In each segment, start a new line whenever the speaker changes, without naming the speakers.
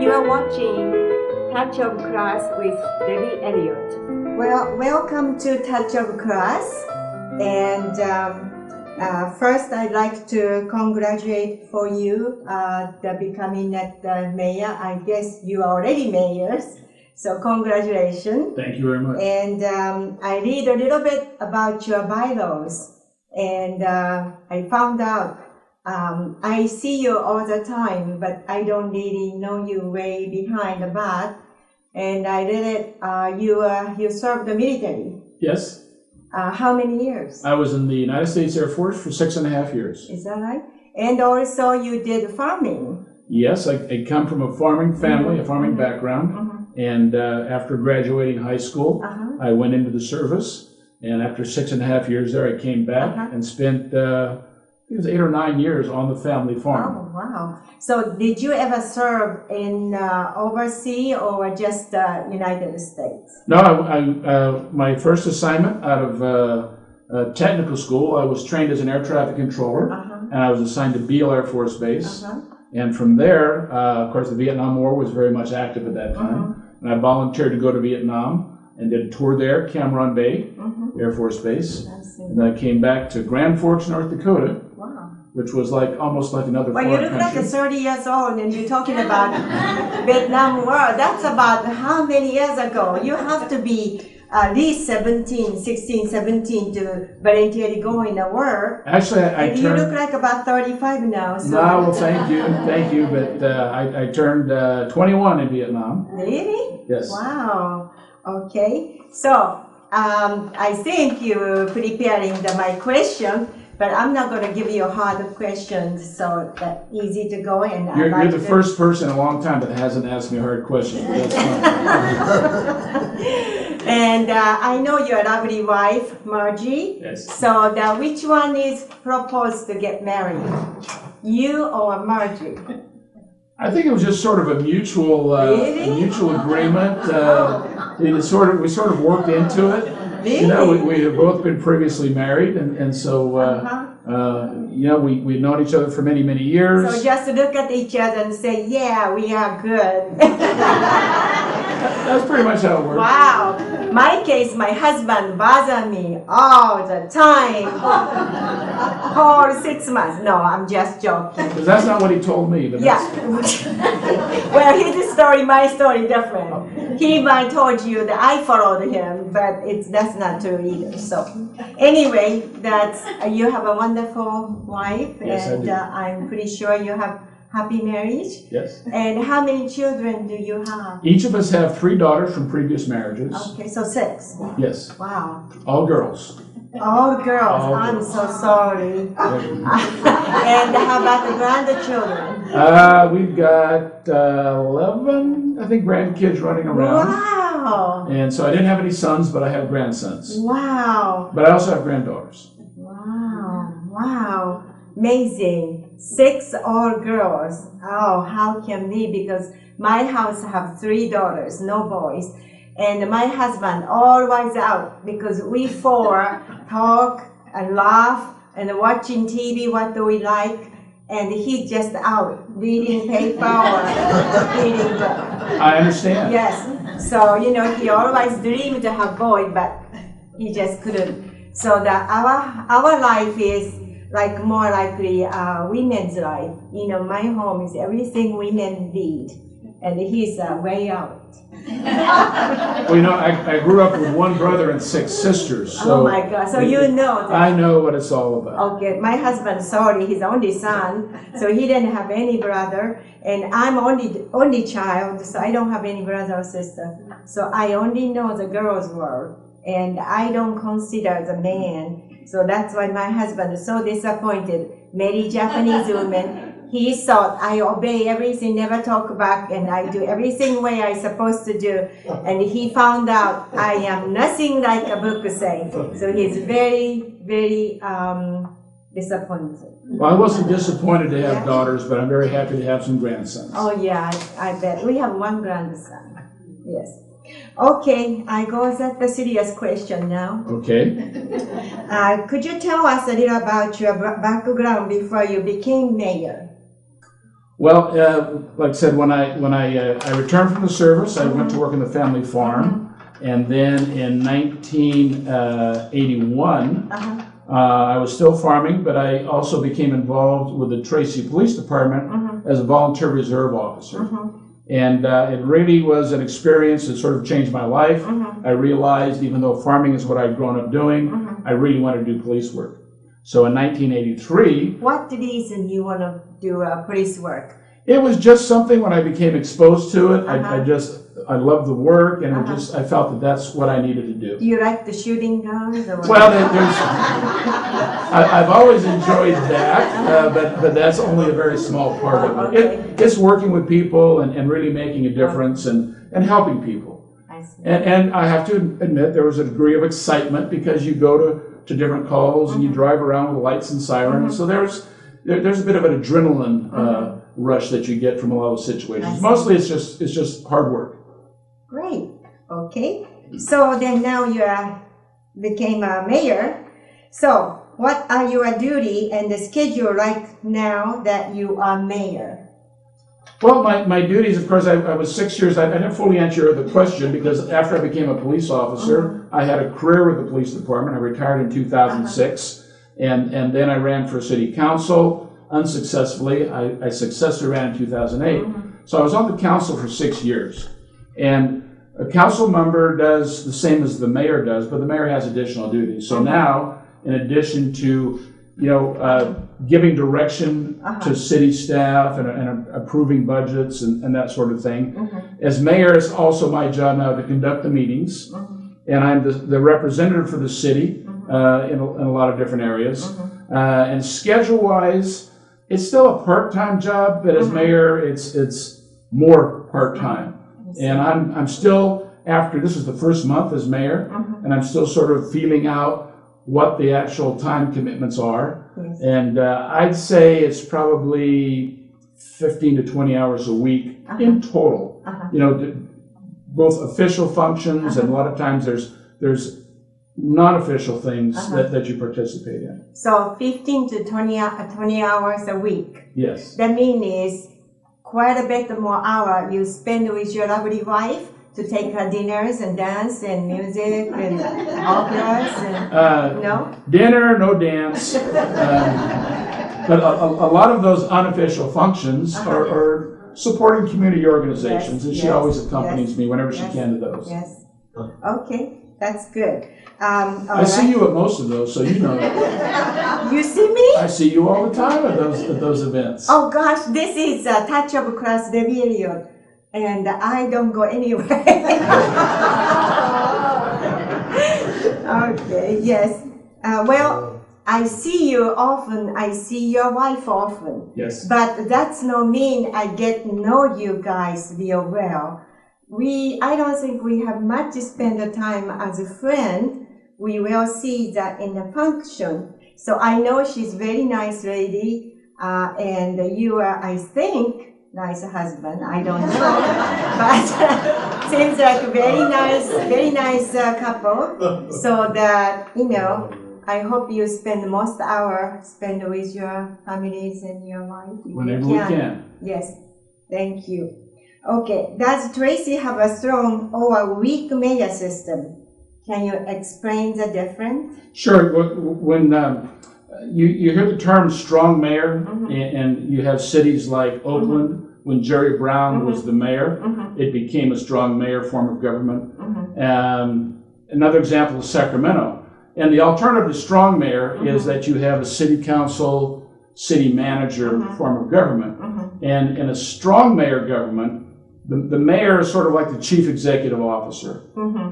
You are watching Touch of Class with Debbie Elliott.
Well, welcome to Touch of Class. And first, I'd like to congratulate for you the becoming at mayor. I guess you are already mayors, so congratulations.
Thank you very much.
And I read a little bit about your bylaws, and I found out I see you all the time, but I don't really know you way behind the back. And I read it. You served the military.
Yes.
How many years?
I was in the United States Air Force for 6.5 years.
Is that right? And also you did farming.
Yes, I come from a farming family, a farming background. And after graduating high school, I went into the service. And after 6.5 years there, I came back and spent, it was 8 or 9 years on the family farm.
Oh, wow. So did you ever serve in overseas or just United States?
No, my first assignment out of technical school, I was trained as an air traffic controller, and I was assigned to Beale Air Force Base. And from there, of course, the Vietnam War was very much active at that time, and I volunteered to go to Vietnam and did a tour there, Cam Ranh Bay Air Force Base. And then I came back to Grand Forks, North Dakota, which was like almost like another foreign country.
Well, you look like 30 years old and you're talking about Vietnam War. That's about how many years ago? You have to be at least 16, 17 to volunteer to go in the war.
Actually, I turned...
You look like about 35 now. So.
No, well, thank you. But I turned 21 in Vietnam.
Really?
Yes.
Wow. Okay. So I think you're preparing my question. But I'm not going to give you hard questions, so that's easy to go in.
You're the first person in a long time that hasn't asked me a hard question. That's
And I know your lovely wife, Margie.
Yes.
So which one is proposed to get married? You or Margie?
I think it was just sort of a mutual agreement. We sort of worked into it.
Really?
You know, we have both been previously married, and so you know, we've known each other for many, many years.
So just look at each other and say, "Yeah, we are good."
That's pretty much how it works.
Wow. My case, my husband bothers me all the time. For 6 months. No, I'm just joking.
Because that's not what he told me. But
yeah. Well, his story, my story, different. He might told you that I followed him, but that's not true either. So, anyway, you have a wonderful wife,
yes,
and I'm pretty sure you have happy marriage.
Yes.
And how many children do you have?
Each of us have 3 daughters from previous marriages.
Okay, so 6.
Yes.
Wow.
All girls.
All girls. I'm so sorry. And how about the grandchildren?
We've got 11, I think, grandkids running around.
Wow.
And so I didn't have any sons, but I have grandsons.
Wow.
But I also have granddaughters.
Wow. Wow. Amazing. 6 all girls. Oh, how can be? Because my house have 3 daughters, no boys. And my husband always out because we 4 talk and laugh and watching TV, what do we like, and he's just out reading paper or reading book.
I understand.
Yes. So, you know, he always dreamed to have boy, but he just couldn't. So our life is like more likely women's life. You know, my home is everything women need, and he's way out.
Well, you know, I grew up with 1 brother and 6 sisters. So
oh my God! So you know that.
I know what it's all about.
Okay, my husband, sorry, he's only son, so he didn't have any brother, and I'm only child, so I don't have any brother or sister. So I only know the girls' world, and I don't consider the man. So that's why my husband is so disappointed. Married Japanese woman. He thought I obey everything, never talk back, and I do everything way I supposed to do. And he found out I am nothing like a book say. So he's very, very disappointed.
Well, I wasn't disappointed to have daughters, but I'm very happy to have some grandsons.
Oh yeah, I bet. We have 1 grandson. Yes. Okay, I go at the serious question now.
Okay.
Could you tell us a little about your background before you became mayor?
Well, like I said, when I returned from the service, I went to work in the family farm, and then in 1981, I was still farming, but I also became involved with the Tracy Police Department as a volunteer reserve officer. And it really was an experience that sort of changed my life. I realized, even though farming is what I'd grown up doing, I really wanted to do police work. So in 1983...
What reason you want to do police work?
It was just something when I became exposed to it. I loved the work, and I felt that that's what I needed to do.
Do you like the shooting guns? Or
well, I've always enjoyed that, but that's only a very small part of it. It's working with people and really making a difference and helping people.
I see.
And I have to admit there was a degree of excitement because you go to different calls and you drive around with lights and sirens. So there's a bit of an adrenaline rush that you get from a lot of situations. Mostly it's just hard work.
Great. Okay. So then now you became a mayor. So what are your duty and the schedule like now that you are mayor?
Well, my duties, of course, I was 6 years. I didn't fully answer the question because after I became a police officer, I had a career with the police department. I retired in 2006, and then I ran for city council unsuccessfully. I successfully ran in 2008. So I was on the council for 6 years. And a council member does the same as the mayor does, but the mayor has additional duties. So now, in addition to giving direction to city staff and approving budgets and that sort of thing. As mayor, it's also my job now to conduct the meetings, and I'm the representative for the city in a lot of different areas. And schedule-wise, it's still a part-time job, but as mayor, it's more part-time. And I'm still, after this is the first month as mayor, and I'm still sort of feeling out what the actual time commitments are. And I'd say it's probably 15 to 20 hours a week in total. Both official functions and a lot of times there's non-official things that you participate in.
So 15 to 20 hours a week.
Yes.
That means quite a bit more hour you spend with your lovely wife to take her dinners and dance and music and operas and no?
Dinner, no dance. But a lot of those unofficial functions are supporting community organizations, and she always accompanies me whenever she can to those.
Yes. Okay, that's good.
I see you at most of those, so you know.
You see me?
I see you all the time at those events.
Oh gosh, this is a touch of class Debbie Elliott, and I don't go anywhere. Okay, yes. Well, I see you often. I see your wife often.
Yes.
But that's no mean I get to know you guys real well. I don't think we have much to spend the time as a friend. We will see that in the function. So I know she's very nice lady, and you are, I think, nice husband. I don't know, but seems like a very nice couple. So that I hope you spend most hour spend with your families and your wife.
Whenever we can.
Yes, thank you. Okay, does Tracy have a strong or a weak mayor system? Can you explain the difference?
Sure. When you hear the term strong mayor, and you have cities like Oakland, when Jerry Brown was the mayor, it became a strong mayor form of government. Another example is Sacramento. And the alternative to strong mayor is that you have a city council, city manager form of government. And in a strong mayor government, the mayor is sort of like the chief executive officer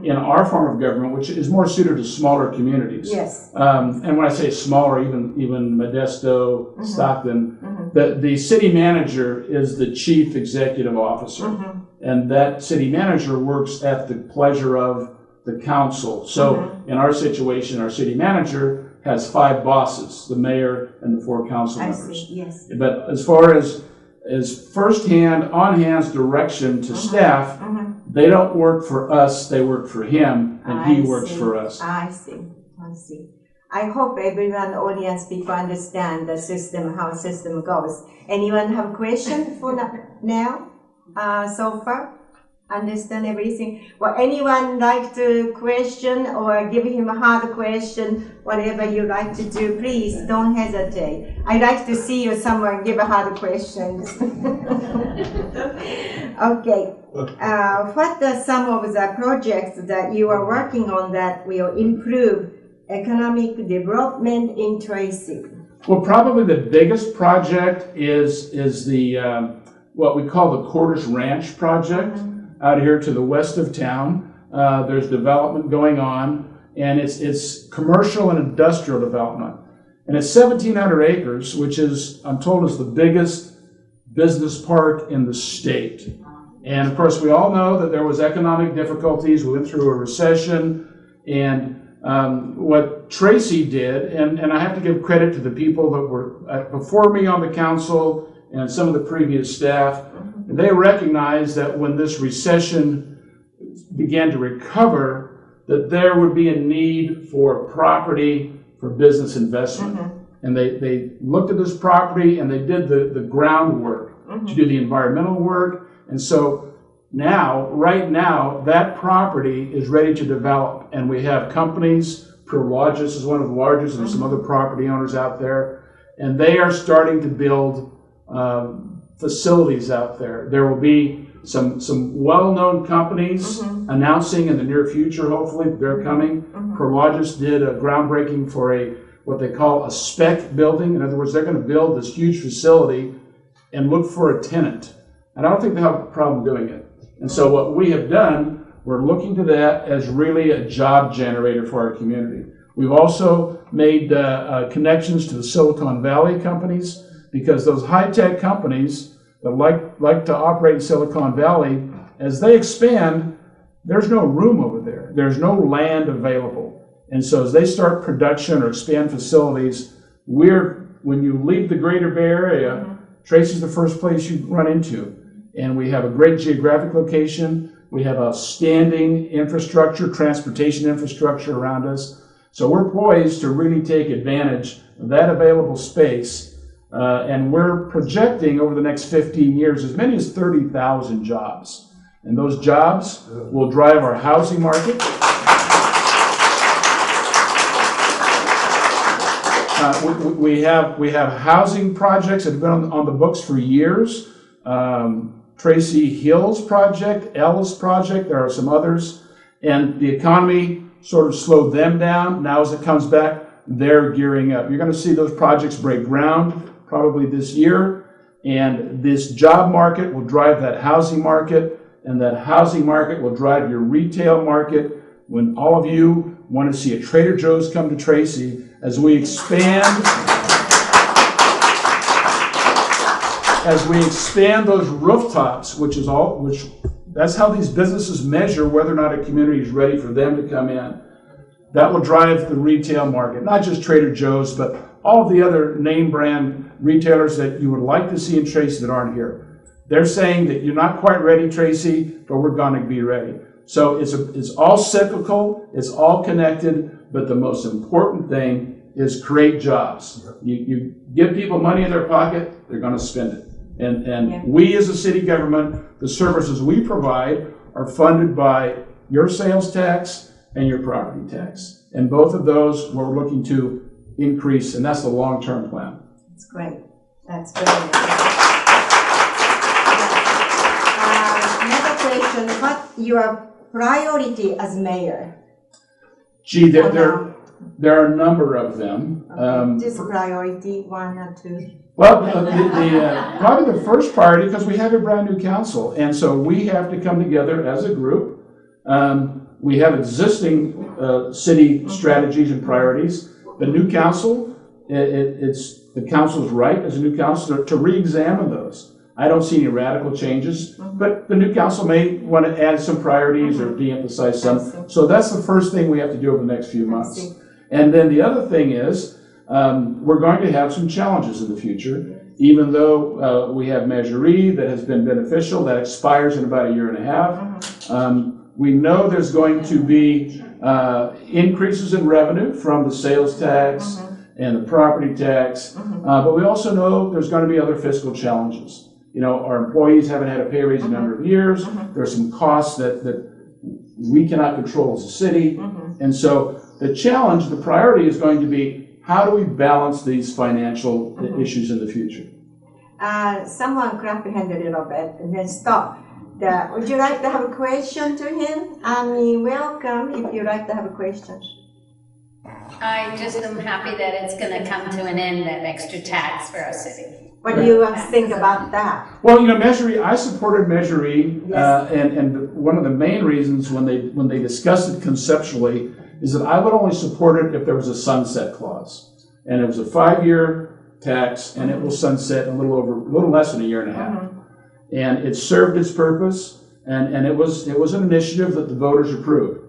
in our form of government, which is more suited to smaller communities.
Yes.
And when I say smaller, even Modesto, Stockton, the city manager is the chief executive officer. And that city manager works at the pleasure of the council. So in our situation, our city manager has 5 bosses, the mayor and the 4 council members.
I see, yes.
But as far as first-hand, on-hands direction to staff, they don't work for us, they work for him, and he works for us.
I see. I hope everyone, audience people, understand the system, how system goes. Anyone have question for now? So far? Understand everything? Well, anyone like to question or give him a hard question, whatever you like to do, please don't hesitate. I like to see you somewhere give a hard questions. Okay. What are some of the projects that you are working on that will improve economic development in Tracy?
Well, probably the biggest project is the what we call the Cordish Ranch project. Out here to the west of town. There's development going on, and it's commercial and industrial development. And it's 1,700 acres, which is, I'm told, is the biggest business park in the state. And of course, we all know that there was economic difficulties. We went through a recession, and what Tracy did, and I have to give credit to the people that were before me on the council and some of the previous staff. They recognized that when this recession began to recover, that there would be a need for property for business investment. And they looked at this property and they did the groundwork to do the environmental work. And so now, right now, that property is ready to develop. And we have companies, Prologis is one of the largest, and there's some other property owners out there, and they are starting to build facilities out there. There will be some well-known companies announcing in the near future, hopefully, they're coming. Prologis did a groundbreaking for what they call a spec building. In other words, they're going to build this huge facility and look for a tenant. And I don't think they have a problem doing it. And so what we have done, we're looking to that as really a job generator for our community. We've also made connections to the Silicon Valley companies, because those high-tech companies that like to operate in Silicon Valley, as they expand, there's no room over there. There's no land available. And so as they start production or expand facilities, when you leave the greater Bay Area, Tracy's the first place you run into. And we have a great geographic location. We have outstanding infrastructure, transportation infrastructure around us. So we're poised to really take advantage of that available space. And we're projecting over the next 15 years as many as 30,000 jobs. And those jobs will drive our housing market. We have housing projects that have been on the books for years. Tracy Hill's project, Ellis project, there are some others. And the economy sort of slowed them down. Now as it comes back, they're gearing up. You're going to see those projects break ground probably this year, and this job market will drive that housing market, and that housing market will drive your retail market. When all of you want to see a Trader Joe's come to Tracy, as we expand those rooftops, that's how these businesses measure whether or not a community is ready for them to come in. That will drive the retail market, not just Trader Joe's, but all of the other name brand retailers that you would like to see in Tracy that aren't here. They're saying that you're not quite ready, Tracy, but we're going to be ready. So it's all cyclical, it's all connected, but the most important thing is create jobs. You give people money in their pocket, they're going to spend it. And we as a city government, the services we provide are funded by your sales tax and your property tax. And both of those we're looking to increase, and that's the long-term plan.
That's great. That's brilliant. Another question, what your priority as mayor?
Gee, there are a number of them.
Just priority, one or two?
Well, probably the first priority, because we have a brand new council, and so we have to come together as a group. We have existing city strategies and priorities. The new council, the council's right as a new council to re-examine those. I don't see any radical changes, but the new council may want to add some priorities or de-emphasize some. So that's the first thing we have to do over the next few months. And then the other thing is, we're going to have some challenges in the future, even though we have Measure E that has been beneficial, that expires in about a year and a half. We know there's going to be increases in revenue from the sales tax and the property tax, but we also know there's going to be other fiscal challenges. You know, our employees haven't had a pay raise in a number of years. There's some costs that we cannot control as a city. And so the challenge, the priority is going to be, how do we balance these financial issues in the future?
Someone clap your hand a little bit and then stop. Would you like to have a question to him? I mean, welcome if you'd like to have a question.
I just am happy that it's going to come to an end, that extra tax for our city.
What do you think about that?
Well, you know, Measure E, I supported Measure E,
Yes.
and one of the main reasons when they discussed it conceptually is that I would only support it if there was a sunset clause, and it was a 5-year tax, and it will sunset in a little less than a year and a half, and it served its purpose, and it was an initiative that the voters approved,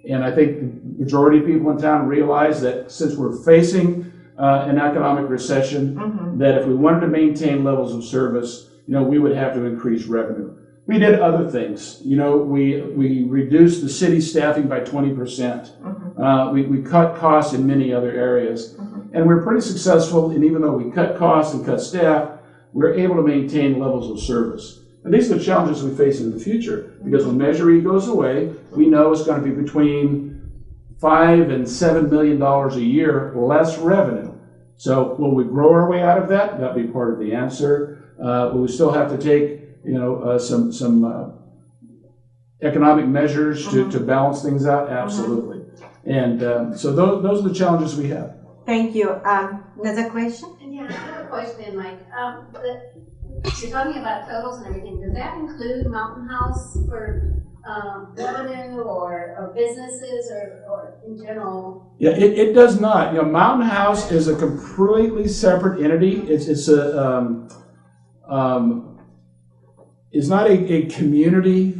and I think the majority of people in town realize that since we're facing an economic recession, that if we wanted to maintain levels of service, you know, we would have to increase revenue. We did other things. You know, we reduced the city staffing by 20%. We cut costs in many other areas. And we're pretty successful, and even though we cut costs and cut staff, we're able to maintain levels of service. And these are the challenges we face in the future, because when Measure E goes away, we know it's going to be between $5 and $7 million a year less revenue. So will we grow our way out of that? That'll be part of the answer. Will we still have to take, you know, some economic measures to balance things out? Absolutely. And so those are the challenges we have.
Thank you. Another question?
Yeah, I have a question, Mike. You're talking about totals and everything. Does that include Mountain House for revenue or businesses or in general?
Yeah, it does not. You know, Mountain House is a completely separate entity. It's not a community,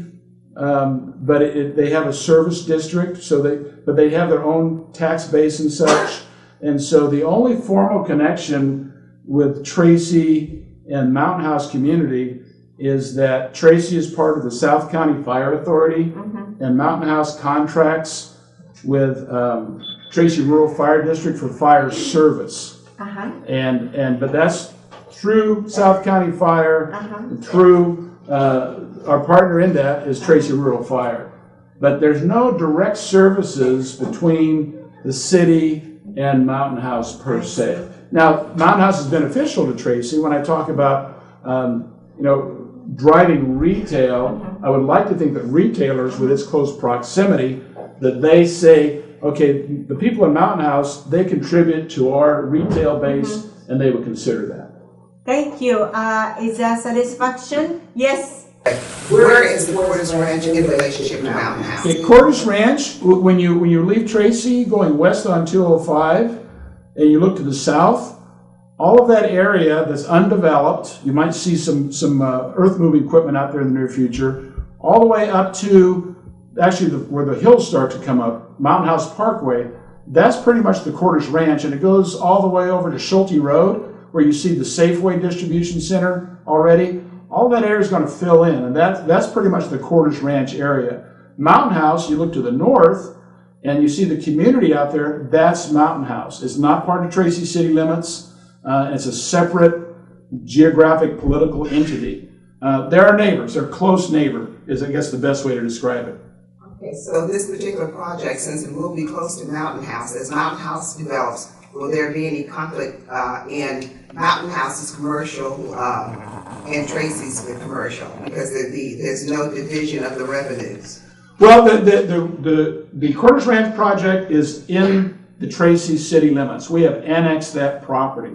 but they have a service district. So they have their own tax base and such. And so the only formal connection with Tracy and Mountain House community is that Tracy is part of the South County Fire Authority, and Mountain House contracts with Tracy Rural Fire District for fire service. But that's through South County Fire, through our partner in that is Tracy Rural Fire. But there's no direct services between the city and Mountain House per se. Now, Mountain House is beneficial to Tracy. When I talk about, you know, driving retail, I would like to think that retailers with its close proximity, that they say, okay, the people in Mountain House, they contribute to our retail base, and they would consider that.
Thank you. Is there satisfaction? Yes.
Where is the Cordes Ranch in relationship to Mountain House?
At Cordes Ranch, when you leave Tracy going west on 205, and you look to the south, all of that area that's undeveloped, you might see some earth-moving equipment out there in the near future, all the way up to actually where the hills start to come up, Mountain House Parkway, that's pretty much the Cordes Ranch, and it goes all the way over to Schulte Road, where you see the Safeway Distribution Center already. All that area is going to fill in, and that's pretty much the Cordes Ranch area. Mountain House, you look to the north, and you see the community out there, that's Mountain House. It's not part of Tracy city limits. It's a separate geographic political entity. They're our neighbors. They're close neighbor, is I guess the best way to describe it.
Okay, so this particular project, since it will be close to Mountain House, as Mountain House develops, will there be any conflict in Mountain House's commercial and Tracy's commercial? Because there's no division of the revenues.
Well, the Cordes Ranch project is in the Tracy city limits. We have annexed that property.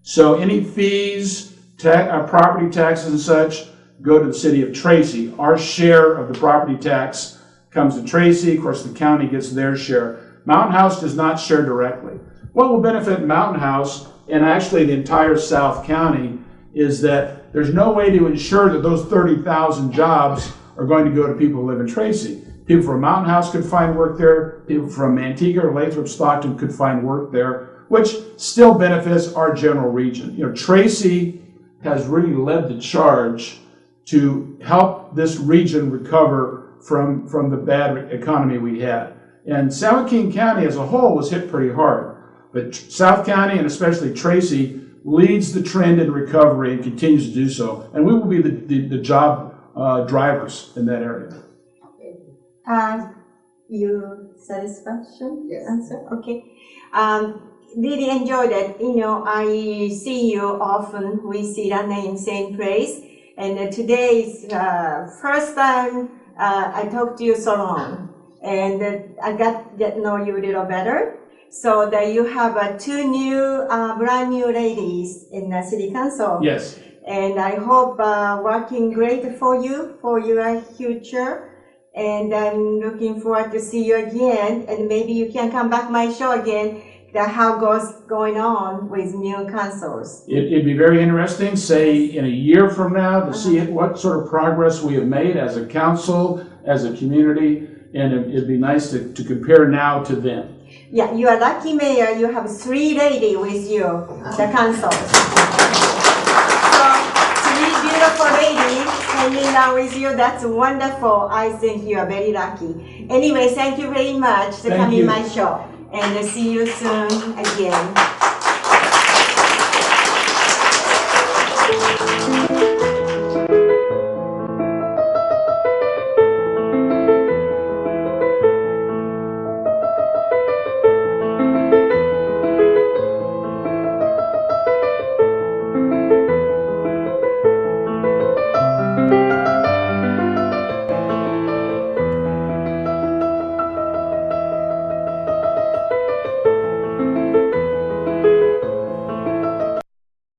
So any fees, property taxes and such, go to the city of Tracy. Our share of the property tax comes to Tracy. Of course, the county gets their share. Mountain House does not share directly. What will benefit Mountain House, and actually the entire South County, is that there's no way to ensure that those 30,000 jobs are going to go to people who live in Tracy. People from Mountain House could find work there. People from Manteca or Lathrop, Stockton could find work there, which still benefits our general region. You know, Tracy has really led the charge to help this region recover from the bad economy we had. And San Joaquin County as a whole was hit pretty hard. But South County, and especially Tracy, leads the trend in recovery and continues to do so. And we will be the job drivers in that area.
You satisfaction?
Yes.
Answer? Okay. Really enjoyed it. You know, I see you often. We see that name, same place. And today is first time I talked to you so long. And I got to know you a little better. So that you have two new, brand new ladies in the city council.
Yes.
And I hope working great for you, for your future. And I'm looking forward to see you again. And maybe you can come back my show again, how goes going on with new councils.
It'd be very interesting, say in a year from now, to see what sort of progress we have made as a council, as a community. And it'd be nice to compare now to then.
Yeah, you are lucky mayor. You have 3 ladies with you, the council. So 3 beautiful ladies hanging out with you. That's wonderful. I think you are very lucky. Anyway, thank you very much for coming to my show, and see you soon again.